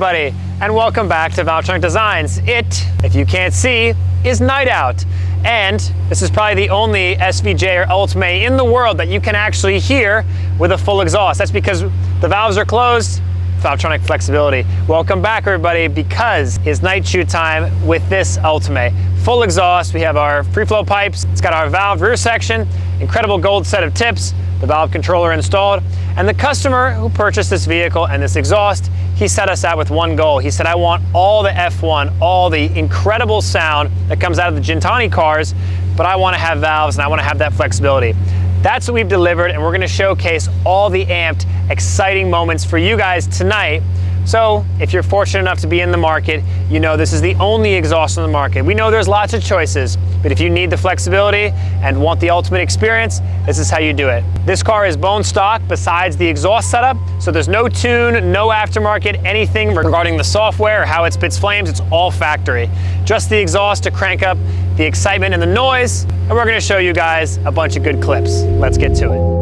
everybody, and welcome back to Valvetronic Designs. It, if you can't see, is night out. And this is probably the only SVJ or Ultimae in the world that you can actually hear with a full exhaust. That's because the valves are closed. Valvetronic flexibility. Welcome back, everybody, because it's night shoot time with this Ultimae. Full exhaust, we have our free flow pipes, it's got our valve rear section, incredible gold set of tips, the valve controller installed, and the customer who purchased this vehicle and this exhaust, he set us out with one goal. He said, I want all the F1, all the incredible sound that comes out of the Gentani cars, but I want to have valves and I want to have that flexibility. That's what we've delivered, and we're going to showcase all the amped, exciting moments for you guys tonight. So if you're fortunate enough to be in the market, you know this is the only exhaust on the market. We know there's lots of choices, but if you need the flexibility and want the ultimate experience, this is how you do it. This car is bone stock besides the exhaust setup, so there's no tune, no aftermarket, anything regarding the software or how it spits flames. It's all factory. Just the exhaust to crank up the excitement and the noise, and we're going to show you guys a bunch of good clips. Let's get to it.